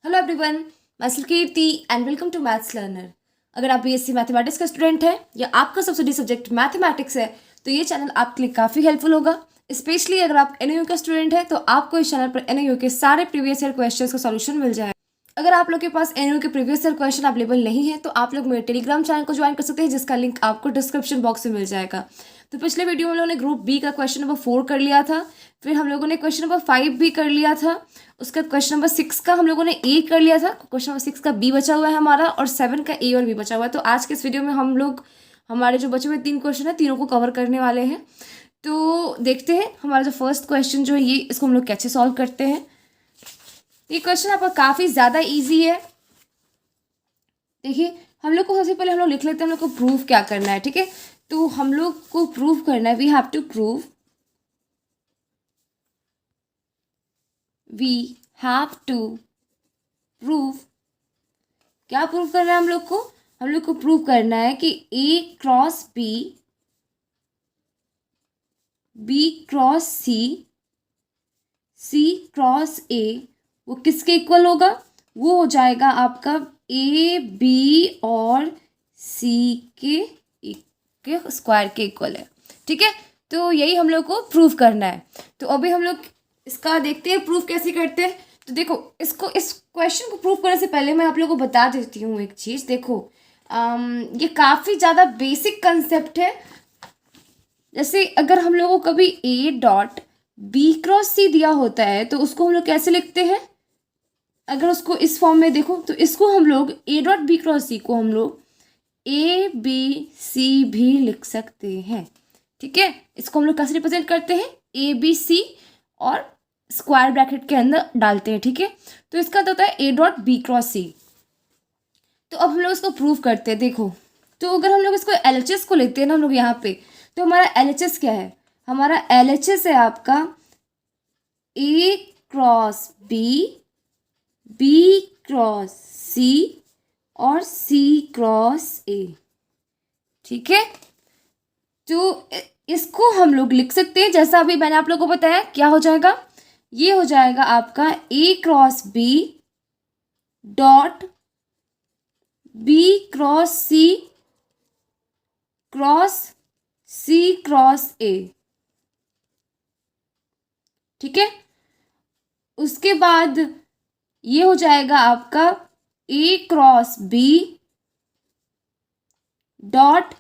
Hello everyone, मैं Kirti and welcome to maths learner. अगर आप बीएससी मैथमेटिक्स का स्टूडेंट हैं या आपका सबसे सब्जेक्ट मैथमेटिक्स है तो ये चैनल आपके लिए काफ़ी हेल्पफुल होगा। स्पेशली अगर आप एनयू का स्टूडेंट है तो आपको इस चैनल पर एनयू के सारे प्रीवियस ईयर क्वेश्चंस का सॉल्यूशन मिल जाएगा। अगर आप लोग के पास एनयू के प्रीवियस ईयर क्वेश्चन अवेलेबल नहीं है तो आप लोग मेरे टेलीग्राम चैनल को ज्वाइन कर सकते हैं, जिसका लिंक आपको डिस्क्रिप्शन बॉक्स में मिल जाएगा। तो पिछले वीडियो में हम लोगों ने ग्रुप बी का क्वेश्चन नंबर 4 कर लिया था, फिर हम लोगों ने क्वेश्चन नंबर 5 भी कर लिया था, उसका क्वेश्चन नंबर 6 का हम लोगों ने ए कर लिया था, क्वेश्चन नंबर 6 का बी बचा हुआ है हमारा, और 7 का ए और बी बचा हुआ है। तो आज के इस वीडियो में हम लोग हमारे जो बचे हुए 3 क्वेश्चन है तीनों को कवर करने वाले हैं। तो देखते हैं हमारा जो फर्स्ट क्वेश्चन जो है ये, इसको हम लोग कैसे सॉल्व करते हैं। ये क्वेश्चन आपका काफ़ी ज़्यादा ईजी है। देखिए, हम लोग को सबसे पहले हम लोग लिख लेते हैं हम लोग को प्रूव क्या करना है, ठीक है। तो हम लोग को प्रूव करना है, we have to prove, we have to prove, क्या प्रूव करना है हम लोग को? हम लोग को प्रूव करना है कि A cross B, B cross C, C cross A वो किसके इक्वल होगा? वो हो जाएगा आपका ए बी और सी के स्क्वायर के इक्वल है, ठीक है। तो यही हम लोग को प्रूव करना है। तो अभी हम लोग इसका देखते हैं प्रूफ कैसे करते हैं। तो देखो, इसको इस क्वेश्चन को प्रूव करने से पहले मैं आप लोगों को बता देती हूँ एक चीज़। देखो, ये काफ़ी ज़्यादा बेसिक कंसेप्ट है। जैसे अगर हम लोगों को कभी ए डॉट बी क्रॉस सी दिया होता है तो उसको हम लोग कैसे लिखते हैं? अगर उसको इस फॉर्म में देखो तो इसको हम लोग ए डॉट बी क्रॉस सी को हम लोग ए बी सी भी लिख सकते हैं, ठीक है। इसको हम लोग कैसे रिप्रेजेंट करते हैं? ए बी सी और स्क्वायर ब्रैकेट के अंदर डालते हैं, ठीक है। तो इसका होता है ए डॉट बी क्रॉस सी। तो अब हम लोग इसको प्रूव करते हैं। देखो, तो अगर हम लोग इसको एलएचएस को लेते हैं ना हम लोग यहाँ पे, तो हमारा एलएचएस क्या है? हमारा एलएचएस है आपका A cross B, B cross सी और सी क्रॉस ए, ठीक है। तो इसको हम लोग लिख सकते हैं जैसा अभी मैंने आप लोगों को बताया। क्या हो जाएगा? ये हो जाएगा आपका A cross B dot B cross C cross A, ठीक है। उसके बाद ये हो जाएगा आपका ए क्रॉस बी डॉट,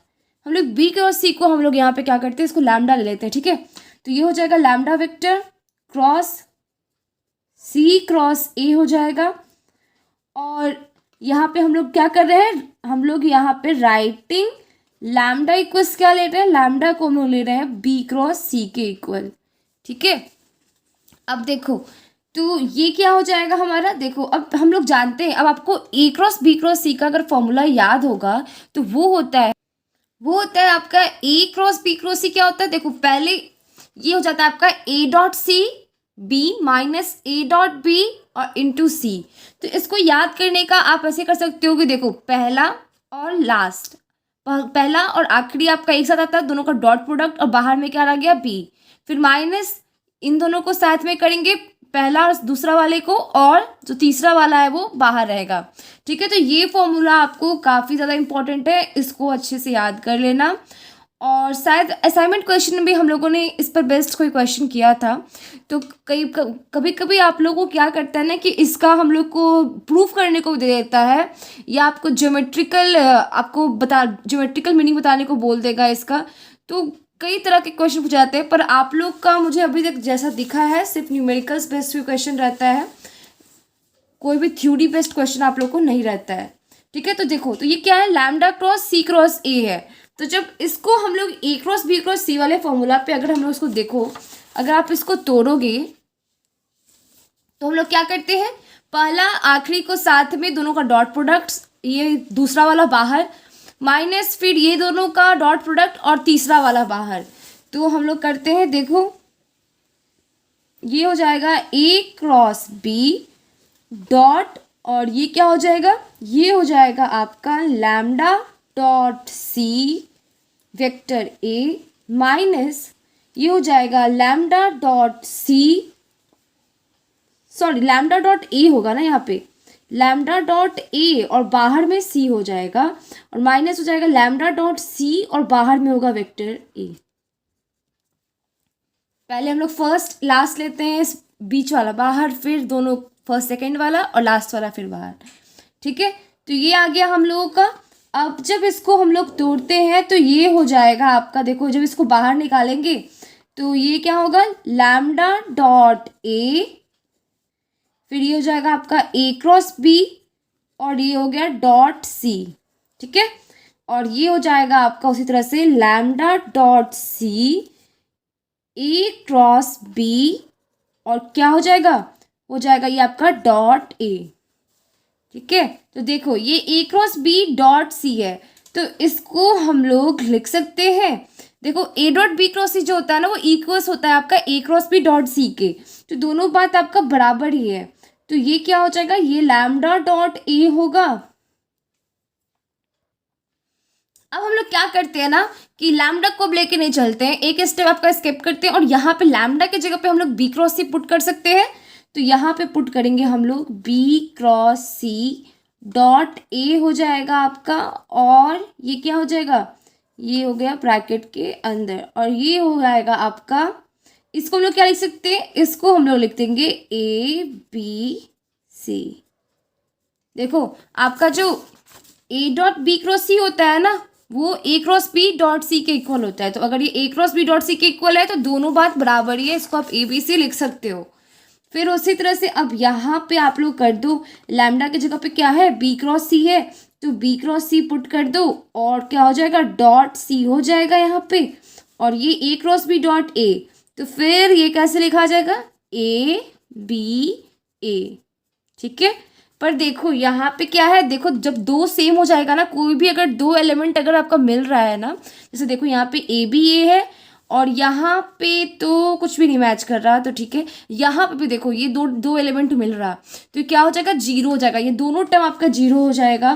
हम लोग बी क्रॉस सी को हम लोग यहाँ पे क्या करते हैं, इसको लैम्डा ले लेते हैं, ठीक है। तो ये हो जाएगा lambda vector cross C cross A हो जाएगा। और यहाँ पे हम लोग क्या कर रहे हैं? हम लोग यहाँ पे राइटिंग लैम्डा इक्वल्स क्या ले रहे हैं? लैम्डा को हम लोग ले रहे हैं बी क्रॉस सी के इक्वल, ठीक है। अब देखो, तो ये क्या हो जाएगा हमारा? देखो, अब हम लोग जानते हैं, अब आपको ए क्रॉस बी क्रॉस सी का अगर फॉर्मूला याद होगा तो वो होता है आपका ए क्रॉस बी क्रॉस सी। क्या होता है? देखो, पहले ये हो जाता है आपका A dot C B minus A dot B और इंटू सी। तो इसको याद करने का आप ऐसे कर सकते हो कि देखो, पहला और लास्ट, पहला और आखिरी आपका एक साथ आता है, दोनों का डॉट प्रोडक्ट, और बाहर में क्या आ गया? बी। फिर माइनस इन दोनों को साथ में करेंगे, पहला और दूसरा वाले को, और जो तीसरा वाला है वो बाहर रहेगा, ठीक है। तो ये फॉर्मूला आपको काफ़ी ज़्यादा इंपॉर्टेंट है, इसको अच्छे से याद कर लेना। और शायद असाइनमेंट क्वेश्चन में भी हम लोगों ने इस पर बेस्ड कोई क्वेश्चन किया था। तो कभी कभी आप लोगों को क्या करता है ना कि इसका हम लोग को प्रूफ करने को दे देता है, या आपको ज्योमेट्रिकल मीनिंग बताने को बोल देगा इसका। तो कई तरह के क्वेश्चन पूछ जाते हैं, पर आप लोग का मुझे अभी तक जैसा दिखा है सिर्फ न्यूमेरिकल्स बेस्ड क्वेश्चन रहता है, कोई भी थ्योरी बेस्ड क्वेश्चन आप लोग को नहीं रहता है, ठीक है। तो देखो, तो ये क्या है? Lambda cross C cross A है। तो जब इसको हम लोग A cross B cross C वाले फॉर्मूला पे अगर हम लोग इसको देखो, अगर आप इसको तोड़ोगे तो हम लोग क्या करते हैं? पहला आखिरी को साथ में, दोनों का डॉट प्रोडक्ट, ये दूसरा वाला बाहर, माइनस फिर ये दोनों का डॉट प्रोडक्ट और तीसरा वाला बाहर। तो हम लोग करते हैं, देखो, ये हो जाएगा ए क्रॉस बी डॉट, और ये क्या हो जाएगा? ये हो जाएगा आपका lambda dot C vector A minus ये हो जाएगा lambda dot C, sorry lambda dot A होगा ना यहाँ पे, लैम्डा डॉट ए और बाहर में सी हो जाएगा, और माइनस हो जाएगा लैम्डा डॉट सी और बाहर में होगा वेक्टर ए। पहले हम लोग फर्स्ट लास्ट लेते हैं, इस बीच वाला बाहर, फिर दोनों फर्स्ट सेकंड वाला और लास्ट वाला फिर बाहर। ठीक है, तो ये आ गया हम लोगों का। अब जब इसको हम लोग तोड़ते हैं तो ये हो जाएगा आपका, देखो जब इसको बाहर निकालेंगे तो ये क्या होगा, लैम्डा डॉट ए, फिर ये हो जाएगा आपका ए क्रॉस बी, और ये हो गया डॉट सी। ठीक है, और ये हो जाएगा आपका उसी तरह से लैम्डा डॉट सी ए क्रॉस बी, और क्या हो जाएगा ये आपका डॉट ए। ठीक है, तो देखो ये ए क्रॉस बी डॉट सी है, तो इसको हम लोग लिख सकते हैं, देखो ए डॉट बी क्रॉस सी जो होता है ना वो इक्वल्स होता है आपका ए क्रॉस बी डॉट सी के, तो दोनों बात आपका बराबर ही है। तो ये क्या हो जाएगा, ये लैम्डा डॉट ए होगा। अब हम लोग क्या करते हैं ना कि लैम्डा को अब लेके नहीं चलते हैं, एक स्टेप आपका स्किप करते हैं, और यहाँ पे लैम्डा की जगह पे हम लोग बी क्रॉस सी पुट कर सकते हैं। तो यहाँ पे पुट करेंगे हम लोग B cross C dot A हो जाएगा आपका, और ये क्या हो जाएगा, ये हो गया ब्रैकेट के अंदर, और ये हो जाएगा आपका, इसको हम लोग क्या लिख सकते हैं, इसको हम लोग लिख देंगे ए बी सी। देखो आपका जो ए डॉट बी क्रॉस सी होता है ना वो ए क्रॉस बी डॉट सी के इक्वल होता है, तो अगर ये ए क्रॉस बी डॉट सी के इक्वल है तो दोनों बात बराबर ही है, इसको आप ए बी सी लिख सकते हो। फिर उसी तरह से अब यहाँ पे आप लोग कर दो, लैम्डा की जगह पे क्या है, बी क्रॉस सी है, तो बी क्रॉस सी पुट कर दो, और क्या हो जाएगा, डॉट सी हो जाएगा यहाँ पे, और ये ए क्रॉस बी डॉट ए, तो फिर ये कैसे लिखा जाएगा, ए बी ए। ठीक है, पर देखो यहाँ पे क्या है, देखो जब दो सेम हो जाएगा ना, कोई भी अगर दो एलिमेंट अगर आपका मिल रहा है ना, जैसे देखो यहाँ पे ए बी ए है और यहाँ पे तो कुछ भी नहीं मैच कर रहा, तो ठीक है यहाँ पे भी देखो ये दो एलिमेंट मिल रहा, तो क्या हो जाएगा, जीरो हो जाएगा, ये दोनों टर्म आपका जीरो हो जाएगा।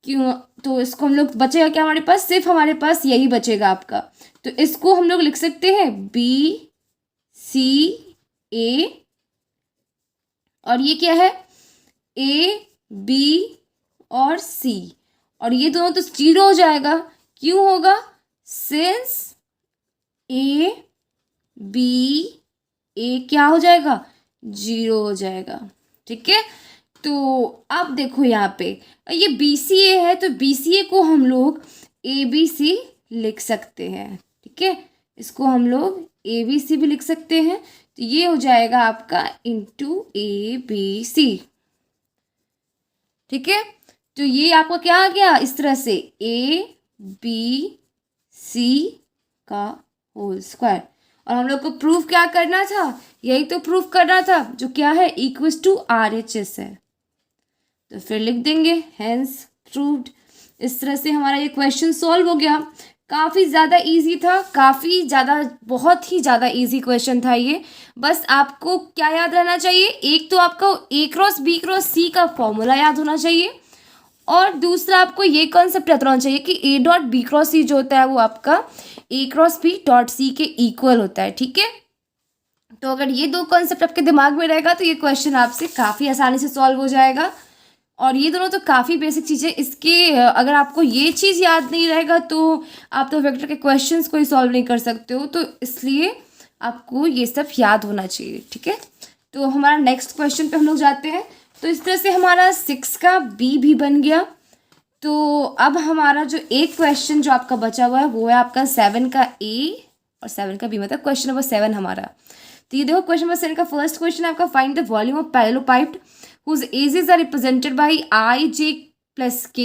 क्यों, तो इसको हम लोग बचेगा क्या हमारे पास, सिर्फ हमारे पास यही बचेगा आपका, तो इसको हम लोग लिख सकते हैं बी सी ए, और ये क्या है, ए बी और सी, और ये दोनों तो जीरो हो जाएगा, क्यों होगा, सिंस ए बी ए क्या हो जाएगा, जीरो हो जाएगा। ठीक है, तो अब देखो यहाँ पे ये बी सी ए है, तो बी सी ए को हम लोग ए बी सी लिख सकते हैं। ठीक है, इसको हम लोग ए बी सी भी लिख सकते हैं, तो ये हो जाएगा आपका इंटू ए बी सी। ठीक है, तो ये आपका क्या आ गया, इस तरह से ए बी सी का होल स्क्वायर, और हम लोग को प्रूफ क्या करना था, यही तो प्रूफ करना था, जो क्या है, equals to R H S है, तो फिर लिख देंगे हेंस प्रूव्ड। इस तरह से हमारा ये क्वेश्चन सॉल्व हो गया। काफ़ी ज़्यादा इजी था, काफ़ी ज़्यादा, बहुत ही ज़्यादा इजी क्वेश्चन था ये। बस आपको क्या याद रहना चाहिए, एक तो आपको ए क्रॉस बी क्रॉस सी का फॉर्मूला याद होना चाहिए, और दूसरा आपको ये कॉन्सेप्ट याद होना चाहिए कि ए डॉट बी क्रॉस सी जो होता है वो आपका ए क्रॉस बी डॉट सी के इक्वल होता है। ठीक है, तो अगर ये दो कॉन्सेप्ट आपके दिमाग में रहेगा तो ये क्वेश्चन आपसे काफ़ी आसानी से सॉल्व हो जाएगा, और ये दोनों तो काफ़ी बेसिक चीज़ें, इसके अगर आपको ये चीज़ याद नहीं रहेगा तो आप तो वेक्टर के क्वेश्चंस को ही सॉल्व नहीं कर सकते हो, तो इसलिए आपको ये सब याद होना चाहिए। ठीक है, तो हमारा नेक्स्ट क्वेश्चन पे हम लोग जाते हैं। तो इस तरह से हमारा 6 का बी भी बन गया। तो अब हमारा जो एक क्वेश्चन जो आपका बचा हुआ है वो है आपका 7 का ए और 7 का बी, मतलब क्वेश्चन नंबर 7 हमारा। तो ये देखो क्वेश्चन नंबर 7 का फर्स्ट क्वेश्चन है आपका, find the volume of parallelepiped whose edges are represented by I j plus k,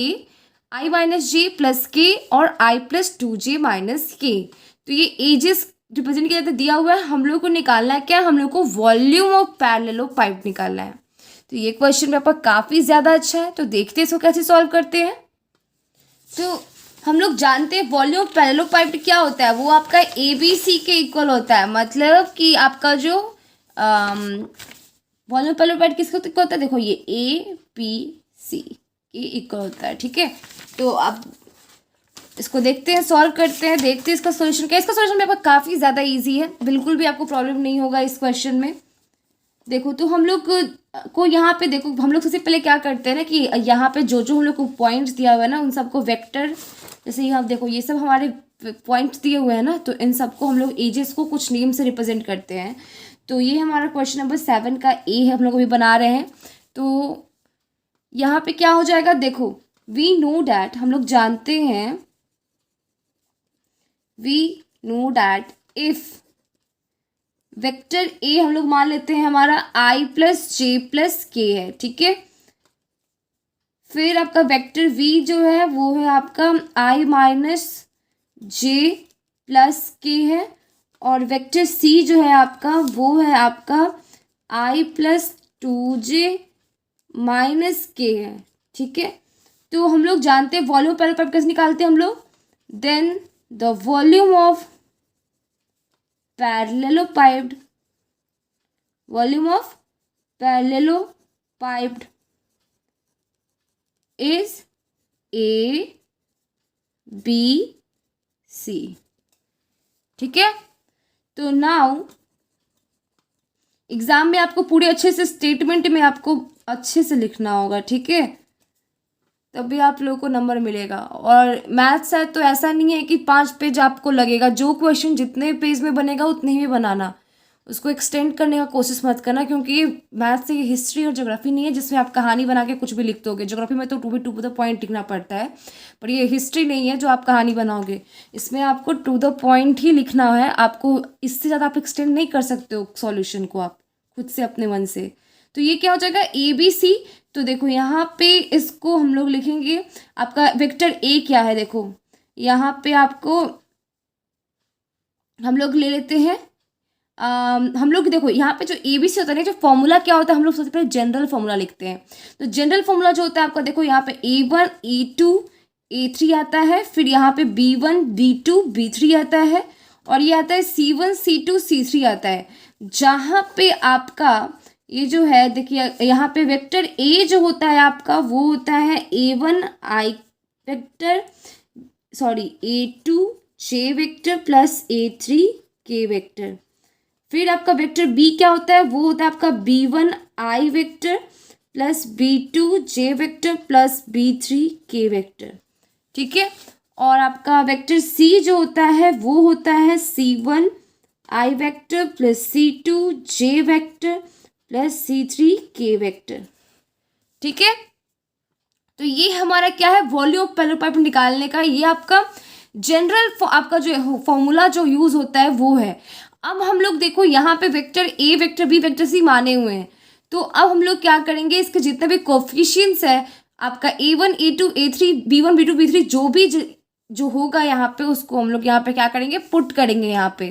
I minus j plus k और I plus 2j minus k। तो ये एजेस रिप्रेजेंट किया जाता दिया हुआ है, हम लोग को निकालना है क्या, हम लोग को वॉल्यूम ऑफ पैरेललोपाइप निकालना है। तो ये क्वेश्चन पेपर काफ़ी ज़्यादा अच्छा है, तो देखते हैं इसको कैसे सॉल्व करते हैं। तो हम लोग जानते हैं वॉल्यूम ऑफ पैरेललोपाइप क्या होता है, वो आपका ए बी सी के इक्वल होता है, मतलब कि आपका जो वॉल्यूम पैरेललोपाइप किसके इक्वल होता है, देखो ये ए बी सी के इक्वल होता है। ठीक है, तो अब इसको देखते हैं, सॉल्व करते हैं, देखते हैं इसका सॉल्यूशन क्या है। इसका सॉल्यूशन पेपर काफ़ी ज़्यादा इजी है, बिल्कुल भी आपको प्रॉब्लम नहीं होगा इस क्वेश्चन में। देखो तो हम लोग को यहाँ पे देखो, हम लोग सबसे पहले क्या करते हैं ना कि यहाँ पे जो जो हम लोग को पॉइंट्स दिया हुआ है ना उन सबको वेक्टर, जैसे यहाँ देखो ये सब हमारे पॉइंट्स दिए हुए हैं ना, तो इन सबको हम लोग एजेस को कुछ नेम से रिप्रेजेंट करते हैं। तो ये हमारा क्वेश्चन नंबर 7 का ए है, हम लोग अभी बना रहे हैं। तो यहाँ पे क्या हो जाएगा, देखो वी नो डैट, हम लोग जानते हैं, we know that if vector A हम लोग मान लेते हैं हमारा i प्लस जे प्लस के है, ठीक है। फिर आपका वेक्टर v जो है वो है आपका i माइनस जे प्लस के है, और वेक्टर c जो है आपका वो है आपका i प्लस 2j माइनस के है, ठीक है। तो हम लोग जानते हैं वॉल्यूम पहले पर कैसे निकालते हैं हम लोग, then the volume of parallelopiped, volume of parallelopiped is A B C, ठीक है। तो नाउ एग्जाम में आपको पूरे अच्छे से स्टेटमेंट में आपको अच्छे से लिखना होगा, ठीक है, तभी आप लोगों को नंबर मिलेगा। और मैथ्स है तो ऐसा नहीं है कि 5 पेज आपको लगेगा, जो क्वेश्चन जितने पेज में बनेगा उतने ही में बनाना, उसको एक्सटेंड करने का कोशिश मत करना, क्योंकि ये मैथ्स से हिस्ट्री और ज्योग्राफी नहीं है जिसमें आप कहानी बना के कुछ भी लिख दोगे। ज्योग्राफी में तो टू द पॉइंट लिखना पड़ता है, पर ये हिस्ट्री नहीं है जो आप कहानी बनाओगे, इसमें आपको टू द पॉइंट ही लिखना है। आपको इससे ज़्यादा आप एक्सटेंड नहीं कर सकते हो सॉल्यूशन को आप खुद से अपने मन से। तो ये क्या हो जाएगा, ए बी सी। तो देखो यहाँ पे इसको हम लोग लिखेंगे, आपका वेक्टर ए क्या है, देखो यहाँ पे आपको हम लोग ले लेते हैं, हम लोग देखो यहाँ पे जो ए बी सी होता है ना, जो फॉर्मूला क्या होता है, हम लोग सबसे पहले जनरल फॉर्मूला लिखते हैं। तो जनरल फॉर्मूला जो होता है आपका, देखो यहाँ पे A1 A2 A3 आता है, फिर यहाँ पे B1 B2 B3 आता है, और ये आता है C1 C2 C3 आता है। जहाँ पे आपका ये जो है देखिए यहाँ पे वेक्टर ए जो होता है आपका वो होता है A1 I vector, sorry A2 J vector plus A3 K vector. फिर आपका वेक्टर बी क्या होता है, वो होता है आपका B1 I vector plus B2 J vector plus B3 K vector, ठीक है। और आपका वेक्टर सी जो होता है वो होता है C1 I vector plus C2 J vector plus C3 K vector, ठीक है। तो ये हमारा क्या है, वॉल्यूम ऑफ पैरेललोपाइप निकालने का ये आपका जनरल आपका जो फॉर्मूला जो यूज होता है वो है। अब हम लोग देखो यहाँ पे vector A vector B vector C माने हुए हैं, तो अब हम लोग क्या करेंगे, इसके जितने भी कोफिशिएंट्स है आपका A1 A2 A3 B1 B2 B3 जो भी जो होगा यहाँ पे उसको हम लोग यहाँ पे क्या करेंगे, पुट करेंगे यहाँ पे।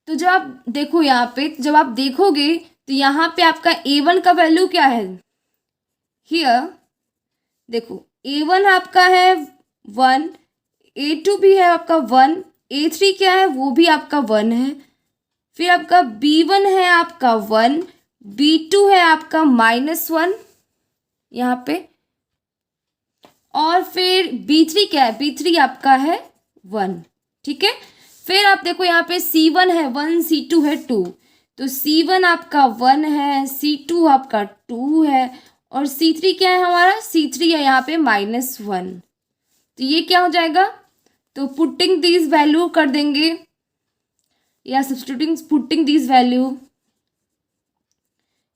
तो जब आप देखो यहाँ पे जब आप देखोगे तो यहाँ पे आपका A1 का वैल्यू क्या है, हियर देखो A1 आपका है 1, A2 भी है आपका 1, A3 क्या है वो भी आपका 1 है, फिर आपका B1 है आपका 1, B2 है आपका -1 यहाँ पे, और फिर B3 क्या है, B3 आपका है 1, ठीक है। फिर आप देखो यहाँ पे C1 है 1, C2 है 2, तो C1 आपका 1 है, C2 आपका 2 है, और C3 क्या है हमारा, C3 है यहाँ पे -1। तो ये क्या हो जाएगा, तो पुटिंग दिस वैल्यू कर देंगे या सब्स्टिट्यूटिंग पुटिंग दिस वैल्यू,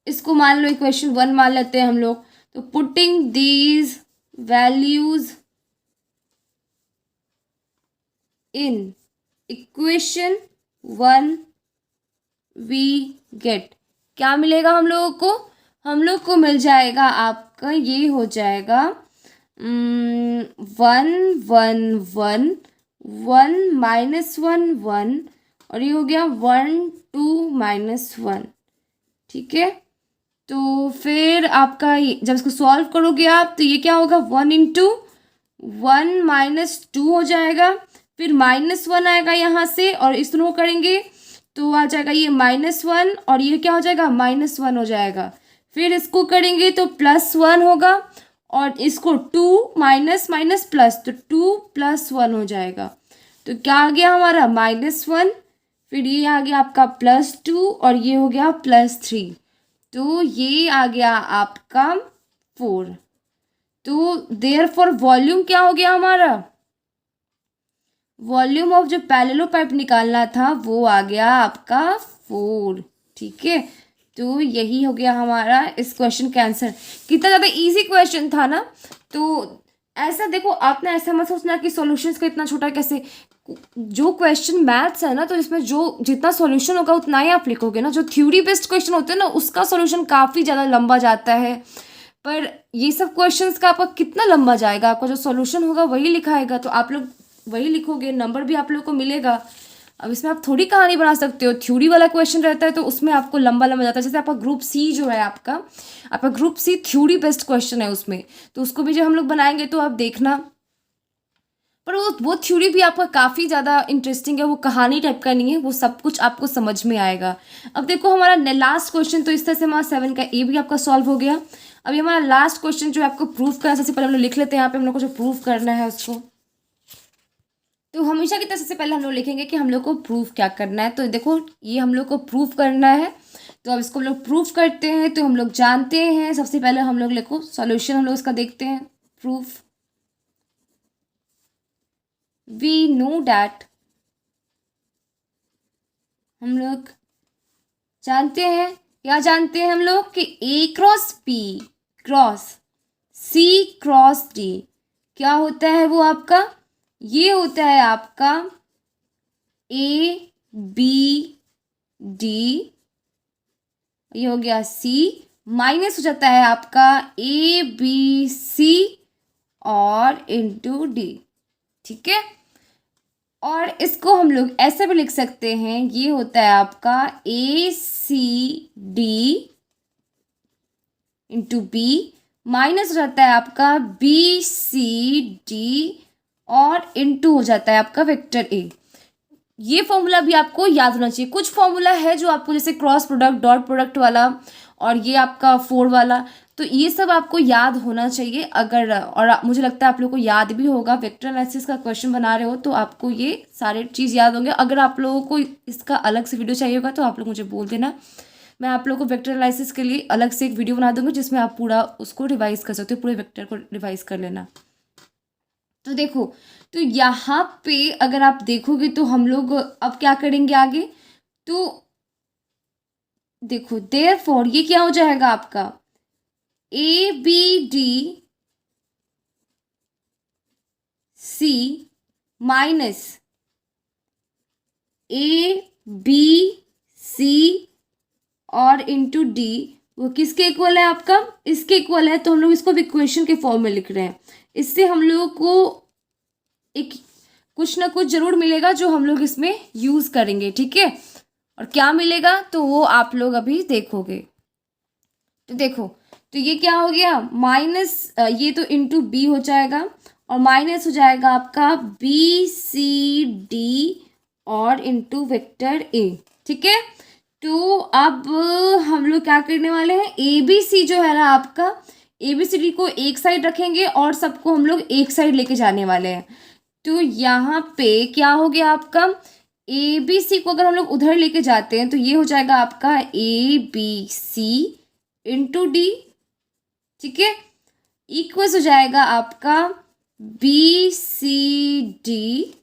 इसको मान लो इक्वेशन 1 मान लेते हैं हम लोग। तो putting these values in equation 1 we get, क्या मिलेगा हम लोगों को, हम लोग को मिल जाएगा आपका ये हो जाएगा 1 1 1 1 -1 1, और ये हो गया 1 2 -1, ठीक है। तो फिर आपका जब इसको सॉल्व करोगे आप तो ये क्या होगा, 1 × 1 -2 हो जाएगा, फिर -1 आएगा यहाँ से, और इस दोनों को करेंगे तो आ जाएगा ये -1, और ये क्या हो जाएगा -1 हो जाएगा, फिर इसको करेंगे तो +1 होगा, और इसको 2 माइनस प्लस, तो 2 + 1 हो जाएगा। तो क्या आ गया हमारा -1, फिर ये आ गया आपका +2, और ये हो गया +3। तो ये आ गया आपका 4। तो देयरफॉर वॉल्यूम क्या हो गया हमारा, वॉल्यूम ऑफ जो पैरेललोपाइप निकालना था वो आ गया आपका 4। ठीक है, तो यही हो गया हमारा इस क्वेश्चन का आंसर। कितना ज़्यादा इजी क्वेश्चन था ना। तो ऐसा देखो, आपने ऐसा मत सोचना कि सॉल्यूशंस का इतना छोटा कैसे। जो क्वेश्चन मैथ्स है ना, तो इसमें जो जितना सॉल्यूशन होगा उतना ही आप लिखोगे ना। जो थ्योरी बेस्ड क्वेश्चन होते हैं ना, उसका सॉल्यूशन काफ़ी ज़्यादा लंबा जाता है। पर ये सब क्वेश्चंस का आपका कितना लंबा जाएगा, आपका जो सॉल्यूशन होगा वही लिखाएगा, तो आप लोग वही लिखोगे, नंबर भी आप लोग को मिलेगा। अब इसमें आप थोड़ी कहानी बना सकते हो, थ्योरी वाला क्वेश्चन रहता है तो उसमें आपको लंबा लंबा जाता है। जैसे आपका ग्रुप सी जो है, आपका group C theory based question है उसमें, तो उसको भी जब हम लोग बनाएंगे तो आप देखना। पर वो थ्योरी भी आपका काफ़ी ज़्यादा इंटरेस्टिंग है, वो कहानी टाइप का नहीं है, वो सब कुछ आपको समझ में आएगा। अब देखो हमारा लास्ट क्वेश्चन, तो इस तरह से हमारा 7 का ए भी आपका सॉल्व हो गया। अभी हमारा लास्ट क्वेश्चन जो है आपको प्रूफ करना है। सबसे पहले हम लोग लिख लेते हैं यहाँ पे हम लोग को जो प्रूफ करना है उसको। तो हमेशा की तरह सबसे पहले हम लोग लिखेंगे कि हम लोग को प्रूफ क्या करना है। तो देखो ये हम लोग को प्रूफ करना है, तो अब इसको हम लोग प्रूफ करते हैं। तो हम लोग जानते हैं, सबसे पहले हम लोग लिखो सॉल्यूशन, हम लोग इसका देखते हैं प्रूफ। वी नो डैट, हम लोग जानते हैं, क्या जानते हैं हम लोग कि A cross B cross C cross D क्या होता है, वो आपका ये होता है आपका ए बी डी, ये हो गया सी, माइनस हो जाता है आपका ए बी सी और इंटू डी। ठीक है, और इसको हम लोग ऐसे भी लिख सकते हैं, ये होता है आपका A C D into B, minus हो जाता है आपका बी सी डी और इंटू हो जाता है आपका वेक्टर ए। ये फॉर्मूला भी आपको याद होना चाहिए। कुछ फॉर्मूला है जो आपको, जैसे क्रॉस प्रोडक्ट, डॉट प्रोडक्ट वाला, और ये आपका 4 वाला, तो ये सब आपको याद होना चाहिए। अगर और मुझे लगता है आप लोग को याद भी होगा, वेक्टर एनालिसिस का क्वेश्चन बना रहे हो तो आपको ये सारे चीज़ याद होंगे। अगर आप लोगों को इसका अलग से वीडियो चाहिए होगा तो आप लोग मुझे बोल देना, मैं आप लोगों को वेक्टर एनालिसिस के लिए अलग से एक वीडियो बना दूंगी जिसमें आप पूरा उसको रिवाइज कर सकते हो, पूरे वेक्टर को रिवाइज कर लेना। तो देखो, तो यहाँ पे अगर आप देखोगे तो हम लोग अब क्या करेंगे आगे। तो देखो देयरफॉर ये क्या हो जाएगा आपका A B D C minus A B C और इंटू डी, वो किसके इक्वल है आपका, इसके इक्वल है। तो हम लोग इसको भी इक्वेशन के फॉर्म में लिख रहे हैं। इससे हम लोग को एक कुछ ना कुछ जरूर मिलेगा जो हम लोग इसमें यूज करेंगे। ठीक है, और क्या मिलेगा तो वो आप लोग अभी देखोगे। तो देखो, तो ये क्या हो गया माइनस, ये तो इंटू बी हो जाएगा और माइनस हो जाएगा आपका बी सी डी और इंटू वेक्टर ए। ठीक है, तो अब हम लोग क्या करने वाले हैं, ए बी सी जो है ना आपका, ए बी सी डी को एक साइड रखेंगे और सबको हम लोग एक साइड लेके जाने वाले हैं। तो यहाँ पे क्या हो गया आपका, ए बी सी को अगर हम लोग उधर लेके जाते हैं तो ये हो जाएगा आपका A B C into D. ठीक है, इक्वल्स हो जाएगा आपका B C D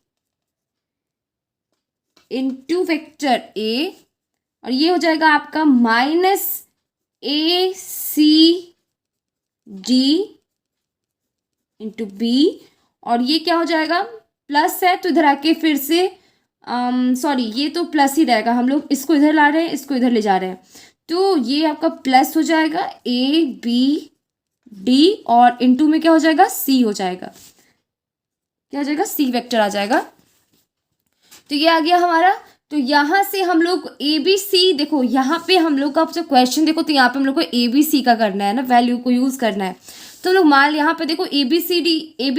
into vector A, और ये हो जाएगा आपका minus A C D into B, और ये क्या हो जाएगा प्लस है तो इधर आके फिर से सॉरी ये तो प्लस ही रहेगा, हम लोग इसको इधर ला रहे हैं, इसको इधर ले जा रहे हैं, तो ये आपका प्लस हो जाएगा ए बी डी और इंटू में क्या हो जाएगा सी हो जाएगा, क्या हो जाएगा सी वेक्टर आ जाएगा। तो ये आ गया हमारा। तो यहाँ से हम लोग ए बी सी, देखो यहाँ पे हम लोग का जो क्वेश्चन देखो, तो यहाँ पे हम लोग को ए बी सी का करना है ना, वैल्यू को यूज़ करना है। तो लोग मान यहाँ पे देखो A B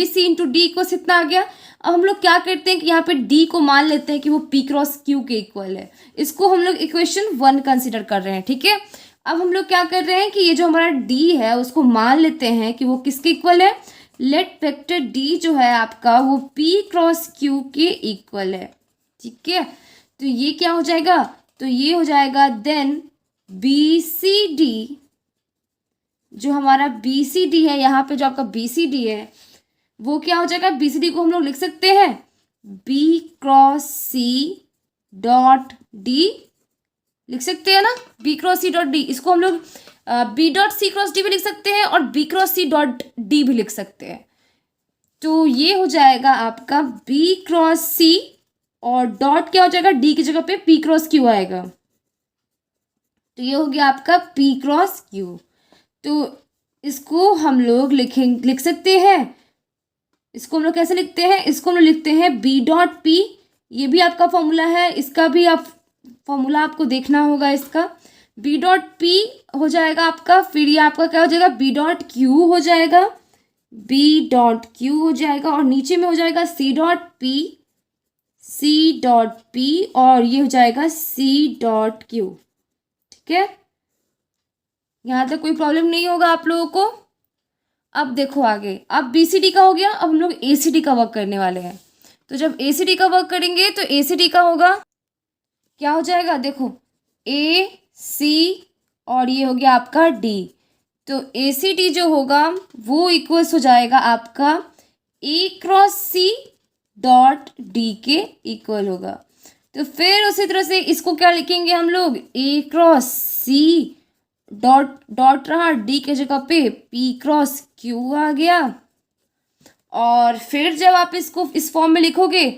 C into D को कितना आ गया। अब हम लोग क्या करते हैं कि यहाँ पे डी को मान लेते हैं कि वो पी क्रॉस क्यू के इक्वल है। इसको हम लोग इक्वेशन 1 कंसिडर कर रहे हैं। ठीक है, अब हम लोग क्या कर रहे हैं कि ये जो हमारा डी है उसको मान लेते हैं कि वो किसके इक्वल है, लेट वेक्टर डी जो है आपका वो पी क्रॉस क्यू के इक्वल है। ठीक है, तो ये क्या हो जाएगा, तो ये हो जाएगा देन बी सी डी, जो हमारा बी सी डी है, यहाँ पे जो आपका बी सी डी है वो क्या हो जाएगा, बी सी डी को हम लोग लिख सकते हैं B cross C dot D, लिख सकते हैं ना, B cross C dot D. इसको हम लोग B dot C cross D भी लिख सकते हैं और B cross C dot D भी लिख सकते हैं। तो ये हो जाएगा आपका बी क्रॉस सी और डॉट क्या हो जाएगा, डी की जगह पे पी क्रॉस क्यू आएगा। तो ये हो गया आपका पी क्रॉस क्यू। तो इसको हम लोग लिख सकते हैं, इसको हम लोग कैसे लिखते हैं, इसको हम लोग लिखते हैं बी डॉट पी, ये भी आपका फॉर्मूला है, इसका भी आप फॉर्मूला आपको देखना होगा। इसका बी डॉट पी हो जाएगा आपका, फिर ये आपका क्या हो जाएगा, बी डॉट क्यू हो जाएगा, बी डॉट क्यू हो जाएगा और नीचे में हो जाएगा C dot P, C dot P और ये हो जाएगा सी डॉट क्यू। ठीक है, यहाँ तक कोई प्रॉब्लम नहीं होगा आप लोगों को। अब देखो आगे, अब बी सी डी का हो गया, अब हम लोग ए सी डी का वर्क करने वाले हैं। तो जब ए सी डी का वर्क करेंगे तो ए सी डी का होगा, क्या हो जाएगा, देखो ए सी और ये हो गया आपका डी। तो ए सी डी जो होगा वो इक्वल्स हो जाएगा आपका A cross C dot D के इक्वल होगा। तो फिर उसी तरह से इसको क्या लिखेंगे हम लोग, A cross C dot dot रहा, डी के जगह पे पी क्रॉस क्यू आ गया। और फिर जब आप इसको इस फॉर्म में लिखोगे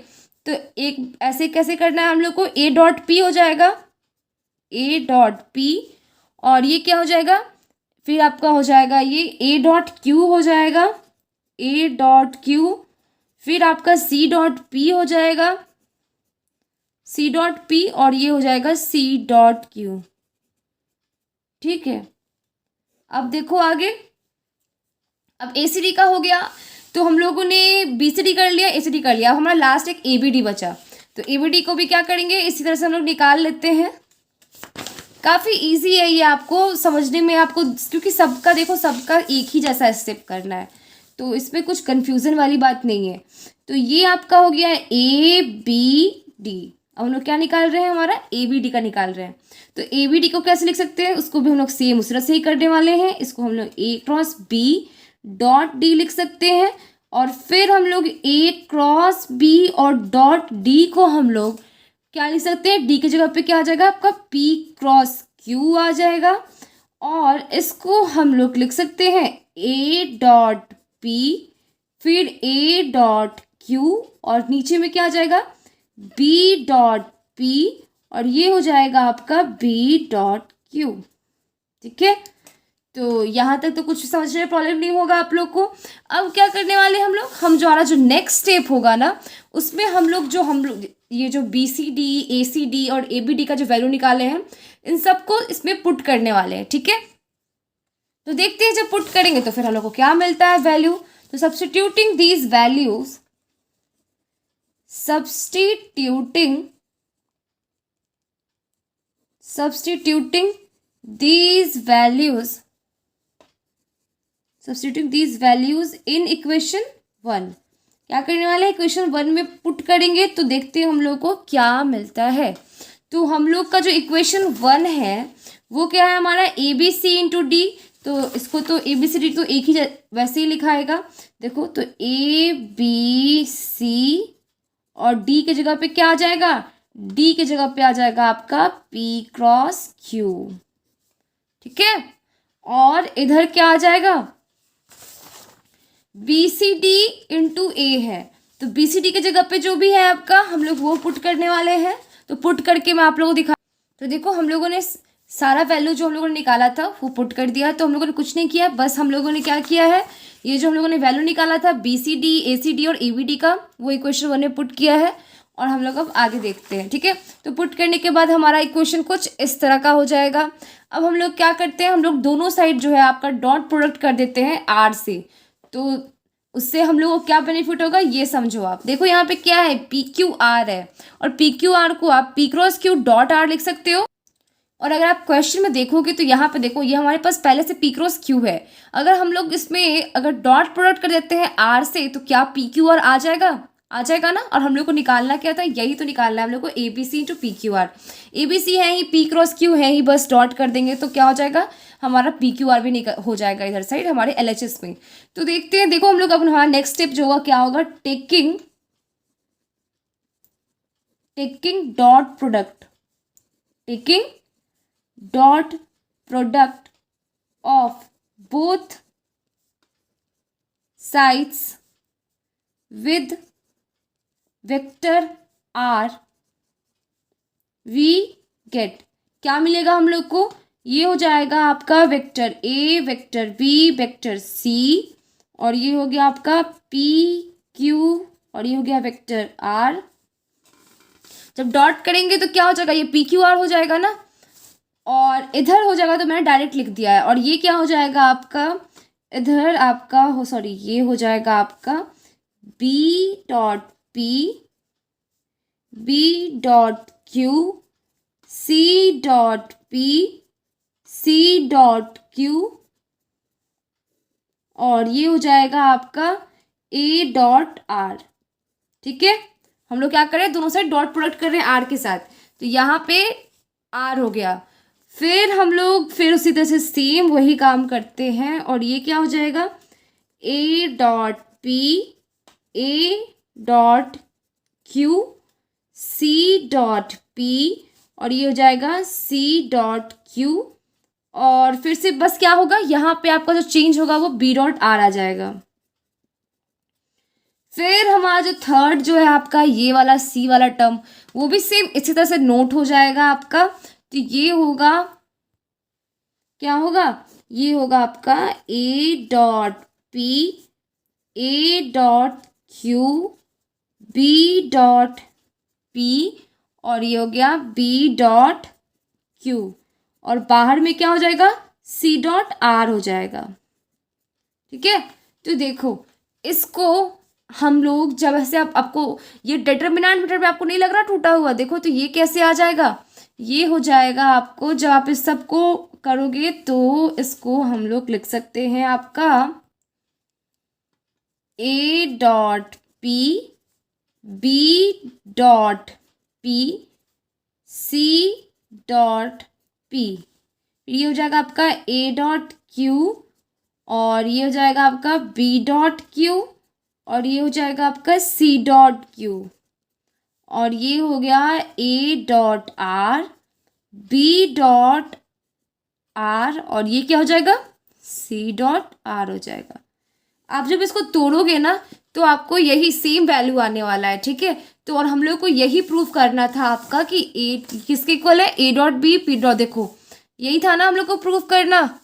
तो एक ऐसे कैसे करना है हम लोग को, ए डॉट पी हो जाएगा, ए डॉट पी और ये क्या हो जाएगा, फिर आपका हो जाएगा ये ए डॉट क्यू हो जाएगा, ए डॉट क्यू, फिर आपका सी डॉट पी हो जाएगा, सी डॉट पी और ये हो जाएगा सी डॉट क्यू। ठीक है, अब देखो आगे, अब ए सी डी का हो गया, तो हम लोगों ने बी सी डी कर लिया, ए सी डी कर लिया, अब हमारा लास्ट एक ए बी डी बचा। तो ए बी डी को भी क्या करेंगे, इसी तरह से हम लोग निकाल लेते हैं। काफ़ी इजी है ये आपको समझने में, आपको क्योंकि सबका देखो सबका एक ही जैसा स्टेप करना है, तो इसमें कुछ कन्फ्यूज़न वाली बात नहीं है। तो ये आपका हो गया ए बी डी। अब हम लोग क्या निकाल रहे हैं, हमारा ए बी डी का निकाल रहे हैं। तो ए बी डी को कैसे लिख सकते हैं, उसको भी हम लोग सेम उस तरह से ही करने वाले हैं। इसको हम लोग A cross B dot D लिख सकते हैं और फिर हम लोग ए क्रॉस बी और डॉट डी को हम लोग क्या लिख सकते हैं, डी की जगह पे क्या आ जाएगा आपका पी क्रॉस क्यू आ जाएगा। और इसको हम लोग लिख सकते हैं ए डॉट पी फिर ए डॉट क्यू और नीचे में क्या आ जाएगा बी डॉट पी और ये हो जाएगा आपका बी डॉट क्यू। ठीक है, तो यहाँ तक तो कुछ समझने में प्रॉब्लम नहीं होगा आप लोग को। अब क्या करने वाले हम लोग, हम जो हमारा जो नेक्स्ट स्टेप होगा ना, उसमें हम लोग ये जो B C D A C D और ए बी डी का जो वैल्यू निकाले हैं इन सबको इसमें पुट करने वाले हैं। ठीक है, तो देखते हैं जब पुट करेंगे तो फिर हम लोग को क्या मिलता है वैल्यू। तो substituting these values, substituting these values in equation 1, क्या करने वाले हैं, इक्वेशन 1 में पुट करेंगे तो देखते हैं हम लोग को क्या मिलता है। तो हम लोग का जो इक्वेशन 1 है वो क्या है हमारा A B C into D. तो इसको तो ए बी सी डी तो एक ही वैसे ही लिखाएगा। देखो तो ए बी सी और डी के जगह पे क्या आ जाएगा, डी के जगह पे आ जाएगा आपका पी क्रॉस क्यू। ठीक है, और इधर क्या आ जाएगा बी सी डी इंटू ए है, तो बी सी डी के जगह पे जो भी है आपका हम लोग वो पुट करने वाले हैं। तो पुट करके मैं आप लोगों को दिखा, तो देखो हम लोगों ने सारा वैल्यू जो हम लोगों ने निकाला था वो पुट कर दिया। तो हम लोगों ने कुछ नहीं किया, बस हम लोगों ने क्या किया है, ये जो हम लोगों ने वैल्यू निकाला था B C D A C D और ए बी डी का, वो इक्वेशन 1 में पुट किया है। और हम लोग अब आगे देखते हैं। ठीक है, तो पुट करने के बाद हमारा इक्वेशन कुछ इस तरह का हो जाएगा। अब हम लोग क्या करते हैं, हम लोग दोनों साइड जो है आपका डॉट प्रोडक्ट कर देते हैं आर से। तो उससे हम लोग को क्या बेनिफिट होगा ये समझो आप। देखो यहाँ पे क्या है, पी क्यू आर है और पी क्यू आर को आप P cross Q dot are लिख सकते हो। और अगर आप क्वेश्चन में देखोगे तो यहाँ पे देखो ये हमारे पास पहले से पी क्रॉस क्यू है। अगर हम लोग इसमें अगर डॉट प्रोडक्ट कर देते हैं आर से तो क्या पी क्यू आर आ जाएगा, आ जाएगा ना। और हम लोग को निकालना क्या था, यही तो निकालना है हम लोग को, A B C into P Q R. A B C है ही, पी क्रॉस क्यू है ही, बस डॉट कर देंगे तो क्या हो जाएगा, हमारा पी क्यू आर भी हो जाएगा इधर साइड हमारे एल एच एस में। तो देखते हैं, देखो हम लोग अब हमारा नेक्स्ट स्टेप जो होगा क्या होगा, taking dot product, taking dot product of both sides with vector R, we get, क्या मिलेगा हम लोग को, ये हो जाएगा आपका vector A, vector B, vector C, और ये हो गया आपका पी क्यू, और ये हो गया वेक्टर आर। जब डॉट करेंगे तो क्या हो जाएगा, ये पी क्यू आर हो जाएगा ना, और इधर हो जाएगा तो मैंने डायरेक्ट लिख दिया है, और ये क्या हो जाएगा आपका, इधर आपका हो, सॉरी ये हो जाएगा आपका B dot P, B dot Q, C dot P, C dot Q, और ये हो जाएगा आपका ए डॉट आर। ठीक है, हम लोग क्या कर रहे हैं, दोनों साइड डॉट प्रोडक्ट कर रहे हैं आर के साथ, तो यहाँ पे आर हो गया। फिर हम लोग फिर उसी तरह से सेम वही काम करते हैं, और ये क्या हो जाएगा, A dot P, A dot Q, C dot P, और ये हो जाएगा सी डॉट क्यू, और फिर से बस क्या होगा, यहाँ पे आपका जो चेंज होगा वो बी डॉट आर आ जाएगा। फिर हमारा जो थर्ड जो है आपका ये वाला सी वाला टर्म, वो भी सेम इसी तरह से नोट हो जाएगा आपका। तो ये होगा, क्या होगा, ये होगा आपका A dot P, A dot Q, B dot P, और ये हो गया बी डॉट क्यू, और बाहर में क्या हो जाएगा, सी डॉट आर हो जाएगा। ठीक है, तो देखो इसको हम लोग जब ऐसे आपको ये डिटर्मिनेंट मीटर पे आपको नहीं लग रहा टूटा हुआ, देखो तो ये कैसे आ जाएगा, ये हो जाएगा आपको, जब आप इस सबको करोगे तो इसको हम लोग लिख सकते हैं आपका A dot P, B dot P, C dot P, ये हो जाएगा आपका ए डॉट क्यू, और ये हो जाएगा आपका बी डॉट क्यू, और ये हो जाएगा आपका सी डॉट क्यू, और ये हो गया A dot R, B dot R, और ये क्या हो जाएगा, सी डॉट आर हो जाएगा। आप जब इसको तोड़ोगे ना तो आपको यही सेम वैल्यू आने वाला है। ठीक है, तो और हम लोग को यही प्रूफ करना था आपका कि ए किसके इक्वल है, A dot B P dot, देखो यही था ना हम लोग को प्रूफ करना,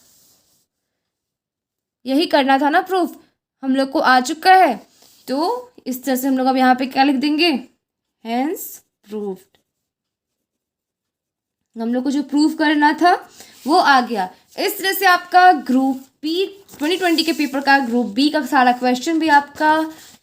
यही करना था ना प्रूफ, हम लोग को आ चुका है। तो इस तरह से हम लोग अब यहाँ पे क्या लिख देंगे, हेंस प्रूफ्ड, हम लोग को जो प्रूफ करना था वो आ गया। इस तरह से आपका ग्रुप बी 2020 के पेपर का ग्रुप बी का सारा क्वेश्चन भी आपका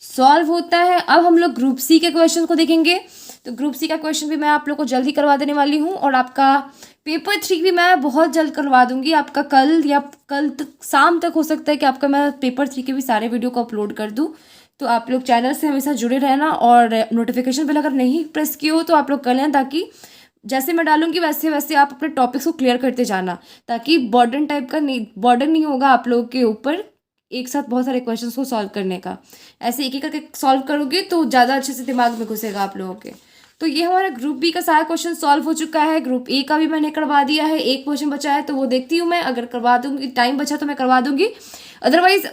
सॉल्व होता है। अब हम लोग ग्रुप सी के क्वेश्चन को देखेंगे। तो ग्रुप सी का क्वेश्चन भी मैं आप लोग को जल्दी करवा देने वाली हूँ, और आपका पेपर 3 भी मैं बहुत जल्द करवा दूंगी, आपका कल या कल तक शाम तक हो सकता है कि आपका मैं पेपर 3 के भी सारे वीडियो को अपलोड कर दूँ। तो आप लोग चैनल से हमेशा जुड़े रहना, और नोटिफिकेशन बेल अगर नहीं प्रेस किए हो तो आप लोग कर लें, ताकि जैसे मैं डालूंगी वैसे वैसे आप अपने टॉपिक्स को क्लियर करते जाना, ताकि बर्डन टाइप का नहीं, बर्डन नहीं होगा आप लोगों के ऊपर एक साथ बहुत सारे क्वेश्चंस को सॉल्व करने का। ऐसे एक एक करके सॉल्व करोगे तो ज़्यादा अच्छे से दिमाग में घुसेगा आप लोगों के। तो ये हमारा ग्रुप बी का सारा क्वेश्चन सॉल्व हो चुका है। ग्रुप ए का भी मैंने करवा दिया है, एक क्वेश्चन बचा है तो वो देखती हूँ मैं, अगर करवा दूंगी, टाइम बचा तो मैं करवा दूंगी, अदरवाइज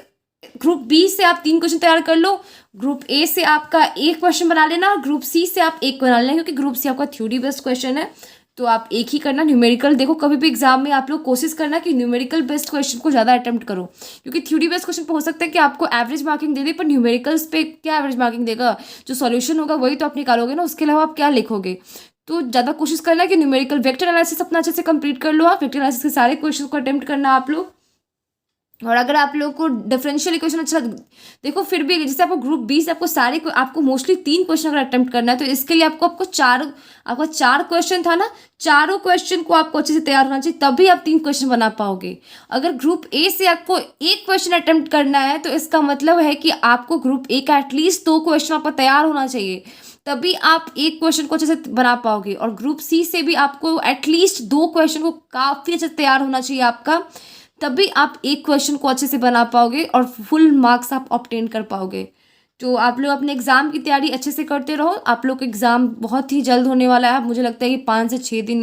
ग्रुप बी से आप 3 क्वेश्चन तैयार कर लो, ग्रुप ए से आपका एक क्वेश्चन बना लेना, और ग्रुप सी से आप एक बना लेना, क्योंकि ग्रुप सी आपका थ्योरी बेस्ड क्वेश्चन है तो आप एक ही करना। न्यूमेरिकल देखो कभी भी एग्जाम में आप लोग कोशिश करना कि न्यूमेरिकल बेस्ड क्वेश्चन को ज़्यादा अटेम्प्ट करो, क्योंकि थ्योरी बेस्ड क्वेश्चन पे हो सकता है कि आपको एवरेज मार्किंग दे दे, पर न्यूमेरिकल्स पे क्या एवरेज मार्किंग देगा, जो सॉल्यूशन होगा वही तो आप निकालोगे ना, उसके अलावा आप क्या लिखोगे। तो ज़्यादा कोशिश करना कि न्यूमेरिकल वेक्टर एनालिसिस अपना अच्छे से कंप्लीट कर लो, आप वेक्टर एनालिसिस के सारे क्वेश्चन को अटेम्प्ट करना आप लोग। और अगर आप लोगों को डिफरेंशियल इक्वेशन अच्छा देखो, फिर भी जैसे आपको ग्रुप बी से आपको मोस्टली 3 क्वेश्चन अगर अटेम्प्ट करना है, तो इसके लिए आपको आपका 4 क्वेश्चन था ना, चारों क्वेश्चन को आपको अच्छे से तैयार होना चाहिए, तभी आप 3 क्वेश्चन बना पाओगे। अगर ग्रुप ए से आपको 1 क्वेश्चन अटेम्प्ट करना है, तो इसका मतलब है कि आपको ग्रुप ए का एटलीस्ट 2 क्वेश्चन आपका तैयार होना चाहिए, तभी आप एक क्वेश्चन को अच्छे से बना पाओगे। और ग्रुप सी से भी आपको एटलीस्ट 2 क्वेश्चन को काफ़ी अच्छे से तैयार होना चाहिए आपका, तभी आप एक क्वेश्चन को अच्छे से बना पाओगे और फुल मार्क्स आप ऑब्टेन कर पाओगे। तो आप लोग अपने एग्ज़ाम की तैयारी अच्छे से करते रहो। आप लोग का एग्ज़ाम बहुत ही जल्द होने वाला है। मुझे लगता है कि 5 से 6 दिन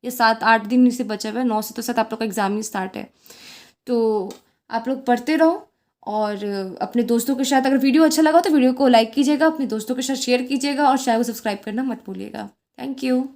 या 7-8 दिन इसे बचा हुआ है, 9 से तो 7 आप लोग का एग्ज़ाम ही स्टार्ट है। तो आप लोग पढ़ते रहो और अपने दोस्तों के साथ, अगर वीडियो अच्छा लगा तो वीडियो को लाइक कीजिएगा, अपने दोस्तों के साथ शेयर कीजिएगा और चैनल को सब्सक्राइब करना मत भूलिएगा। Thank you.